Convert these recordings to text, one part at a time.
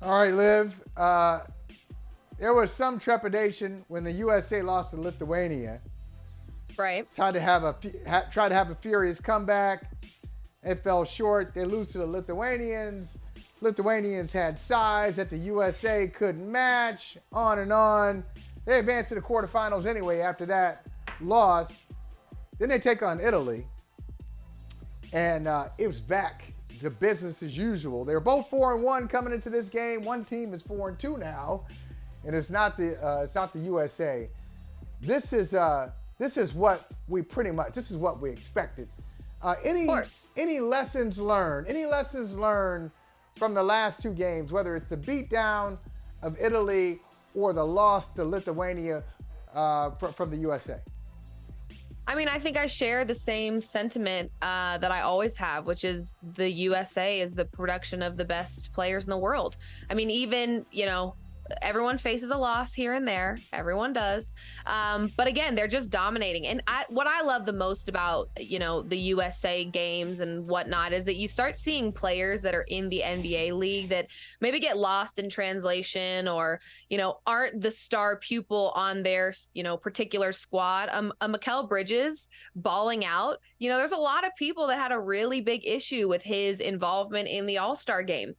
All right, Liv. There was some trepidation when the USA lost to Lithuania. Right. Tried to have a furious comeback. It fell short. They lose to the Lithuanians. Lithuanians had size that the USA couldn't match. On and on. They advanced to the quarterfinals anyway after that loss. Then they take on Italy. And it was back to business as usual. They were both 4-1 coming into this game. One team is 4-2 now, and it's not the USA. This is what we expected. Any lessons learned? Any lessons learned from the last two games, whether it's the beatdown of Italy or the loss to Lithuania from the USA? I mean, I think I share the same sentiment that I always have, which is the USA is the production of the best players in the world. I mean, even, everyone faces a loss here and there. Everyone does. But again, they're just dominating. And what I love the most about, the USA games and whatnot is that you start seeing players that are in the NBA league that maybe get lost in translation or, aren't the star pupil on their, particular squad. A Mikal Bridges balling out. There's a lot of people that had a really big issue with his involvement in the All-Star game.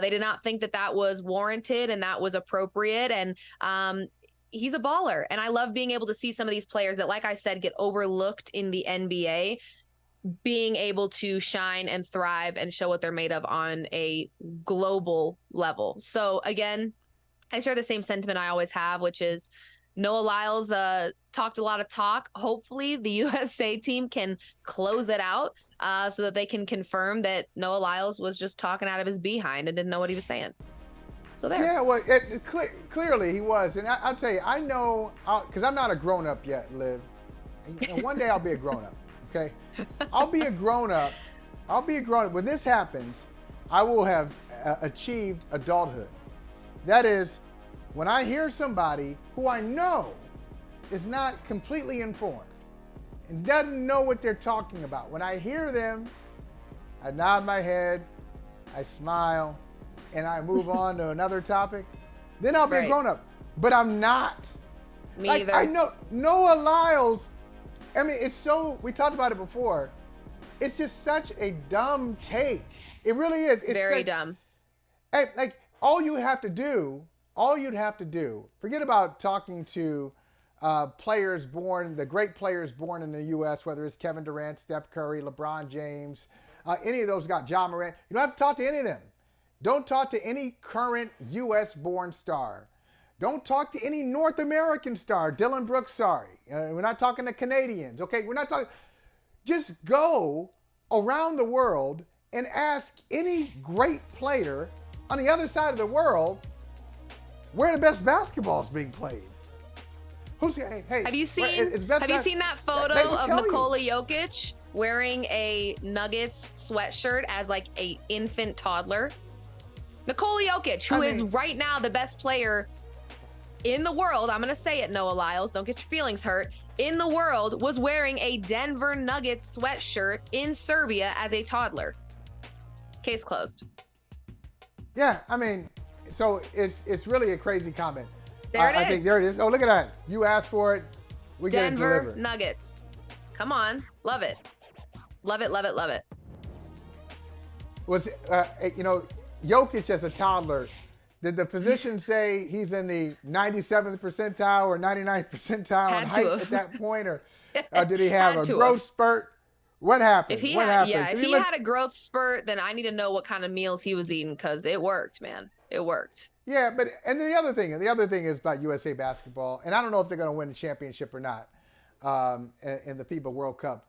They did not think that was warranted and that was appropriate. And he's a baller. And I love being able to see some of these players that, like I said, get overlooked in the NBA, being able to shine and thrive and show what they're made of on a global level. So again, I share the same sentiment I always have, which is Noah Lyles talked a lot of talk. Hopefully the USA team can close it out so that they can confirm that Noah Lyles was just talking out of his behind and didn't know what he was saying. So there. Yeah, well, clearly he was. And I'll tell you, I know, because I'm not a grown-up yet, Liv. And one day I'll be a grown-up, okay? I'll be a grown-up. When this happens, I will have achieved adulthood. That is, when I hear somebody who I know is not completely informed and doesn't know what they're talking about, when I hear them, I nod my head, I smile, and I move on to another topic, then I'll be a grown-up. But I'm not. Me either. I know Noah Lyles, I mean, we talked about it before. It's just such a dumb take. It really is. It's very dumb. Like, all you'd have to do, forget about talking to the great players born in the U.S., whether it's Kevin Durant, Steph Curry, LeBron James, any of those guys, Ja Morant. You don't have to talk to any of them. Don't talk to any current U.S.-born star. Don't talk to any North American star. Dylan Brooks, sorry. We're not talking to Canadians, okay? We're not talking. Just go around the world and ask any great player on the other side of the world where the best basketball is being played. Hey, have you seen that photo of Nikola Jokic wearing a Nuggets sweatshirt as like a infant toddler? Nikola Jokic, who is right now the best player in the world, I'm going to say it, Noah Lyles, don't get your feelings hurt, in the world, was wearing a Denver Nuggets sweatshirt in Serbia as a toddler. Case closed. Yeah, I mean, so it's really a crazy comment. There it is. I think there it is. Oh, look at that. You asked for it. We get it delivered. Denver Nuggets. Come on. Love it. Love it, love it, love it. Was, Jokic as a toddler, did the physician say he's in the 97th percentile or 99th percentile in height at that point? Or did he have a growth spurt? What happened? If he had a growth spurt, then I need to know what kind of meals he was eating because it worked, man. It worked. Yeah, and the other thing is about USA basketball, and I don't know if they're going to win the championship or not in the FIBA World Cup.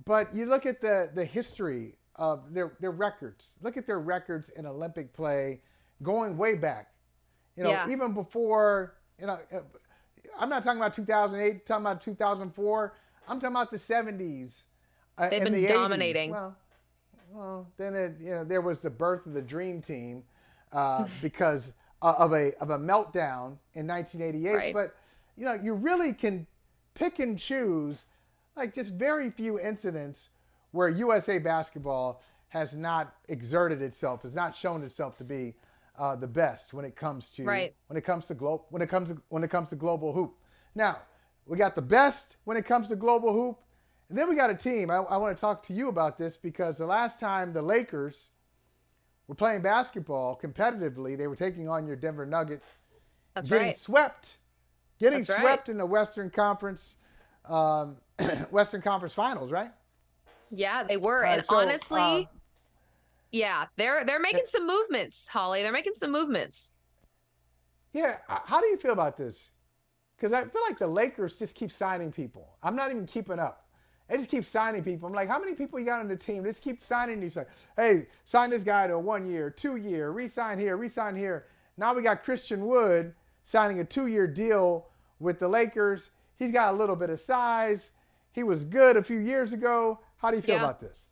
But you look at the history of their records. Look at their records in Olympic play going way back. Even before, I'm not talking about 2008, I'm talking about 2004. I'm talking about the 70s. They've been dominating. 80s. Well, then there was the birth of the Dream Team because of a meltdown in 1988. Right. But you really can pick and choose like just very few incidents where USA basketball has not exerted itself, has not shown itself to be the best when it comes to Right. when it comes to global hoop. Now, we got the best when it comes to global hoop, and then we got a team. I want to talk to you about this because the last time the Lakers were playing basketball competitively, they were taking on your Denver Nuggets. That's getting right. swept That's right. in the Western Conference Finals, right? Yeah, they were. All And right, so, honestly, yeah, they're making some movements, Holley. They're making some movements. yeah, how do you feel about this? Because I feel like the Lakers just keep signing people. I'm not even keeping up. They just keep signing people. I'm like, how many people you got on the team? They just keep signing these. Like, hey, sign this guy to a 1 year, 2 year, re-sign here, re-sign here. Now we got Christian Wood signing a 2-year deal with the Lakers. He's got a little bit of size. He was good a few years ago. How do you feel about this?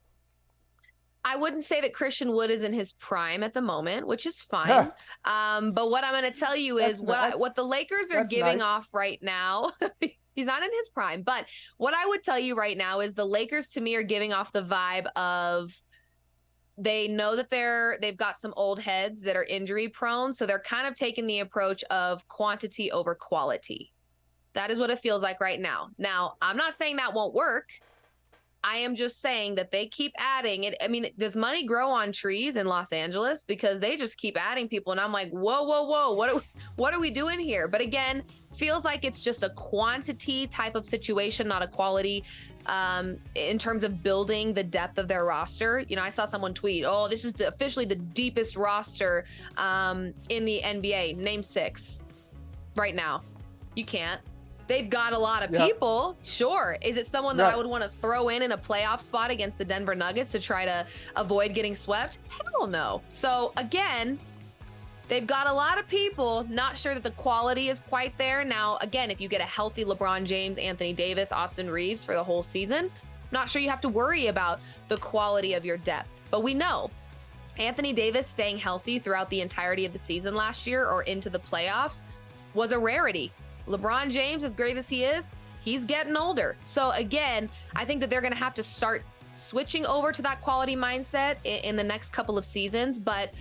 I wouldn't say that Christian Wood is in his prime at the moment, which is fine. But what I'm going to tell you is what the Lakers are giving off right now. He's not in his prime, but what I would tell you right now is the Lakers to me are giving off the vibe of they know that they've got some old heads that are injury prone. So they're kind of taking the approach of quantity over quality. That is what it feels like right now. Now, I'm not saying that won't work. I am just saying that they keep adding it. I mean, does money grow on trees in Los Angeles? Because they just keep adding people. And I'm like, whoa. What are we doing here? But again, feels like it's just a quantity type of situation, not a quality in terms of building the depth of their roster. You know, I saw someone tweet, oh, this is officially the deepest roster in the NBA. Name 6 right now. You can't. They've got a lot of people. Sure. Is it someone that I would want to throw in a playoff spot against the Denver Nuggets to try to avoid getting swept? Hell no. So again, they've got a lot of people. Not sure that the quality is quite there. Now, again, if you get a healthy LeBron James, Anthony Davis, Austin Reeves for the whole season, not sure you have to worry about the quality of your depth. But we know Anthony Davis staying healthy throughout the entirety of the season last year or into the playoffs was a rarity. LeBron James, as great as he is, he's getting older. So again, I think that they're going to have to start switching over to that quality mindset in the next couple of seasons. But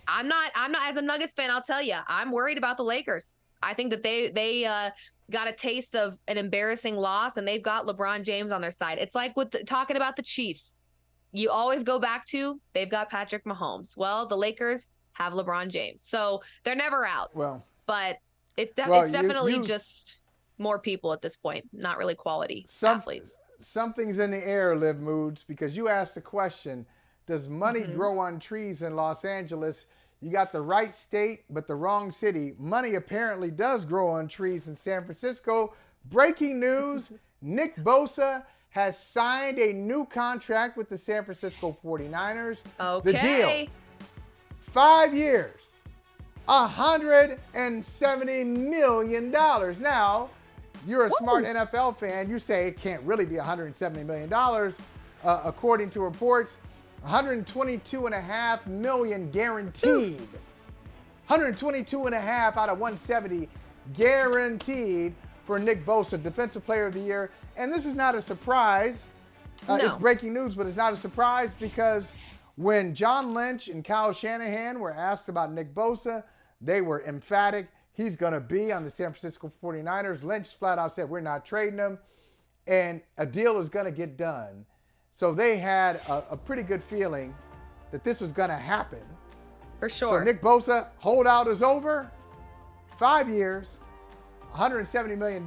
I'm not as a Nuggets fan, I'll tell you, I'm worried about the Lakers. I think that they got a taste of an embarrassing loss and they've got LeBron James on their side. It's like with talking about the Chiefs. You always go back to, they've got Patrick Mahomes. Well, the Lakers have LeBron James. So they're never out. But it's definitely just more people at this point, not really quality athletes. Something's in the air, Liv Moods, because you asked the question, does money grow on trees in Los Angeles? You got the right state, but the wrong city. Money apparently does grow on trees in San Francisco. Breaking news, Nick Bosa has signed a new contract with the San Francisco 49ers. Okay. The deal, 5 years. $170 million. Now, you're a smart NFL fan. You say it can't really be $170 million. According to reports, $122.5 million guaranteed. $122.5 out of 170 guaranteed for Nick Bosa, Defensive Player of the Year. And this is not a surprise. It's breaking news, but it's not a surprise because when John Lynch and Kyle Shanahan were asked about Nick Bosa, they were emphatic. He's going to be on the San Francisco 49ers. Lynch flat out said, we're not trading him. And a deal is going to get done. So they had a pretty good feeling that this was going to happen. For sure. So Nick Bosa, holdout is over. 5 years, $170 million.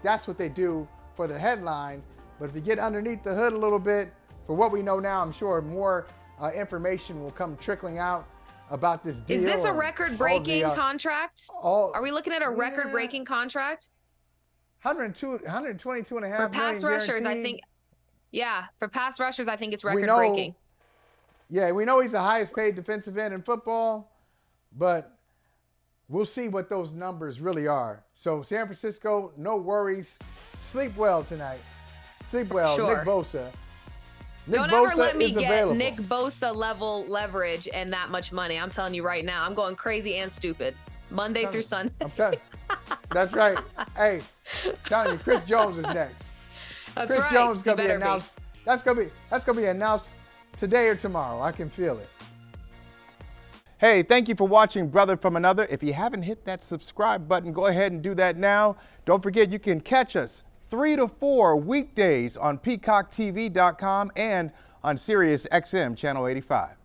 That's what they do for the headline. But if you get underneath the hood a little bit, for what we know now, I'm sure more information will come trickling out about this deal. Is this a record-breaking contract? Are we looking at a record-breaking contract? 122.5 million for pass rushers, I think. Yeah, for pass rushers, I think it's record-breaking. Yeah, we know he's the highest-paid defensive end in football, but we'll see what those numbers really are. So San Francisco, no worries. Sleep well tonight. Sleep well. Sure. Nick Bosa. Don't ever let me get Nick Bosa level leverage and that much money. I'm telling you right now, I'm going crazy and stupid. Monday through Sunday. I'm telling you. That's right. Hey, I'm telling you, Chris Jones is next. That's Chris right. Jones is gonna be announced. That's gonna be announced today or tomorrow. I can feel it. Hey, thank you for watching Brother from Another. If you haven't hit that subscribe button, go ahead and do that now. Don't forget you can catch us 3 to 4 weekdays on PeacockTV.com and on Sirius XM Channel 85.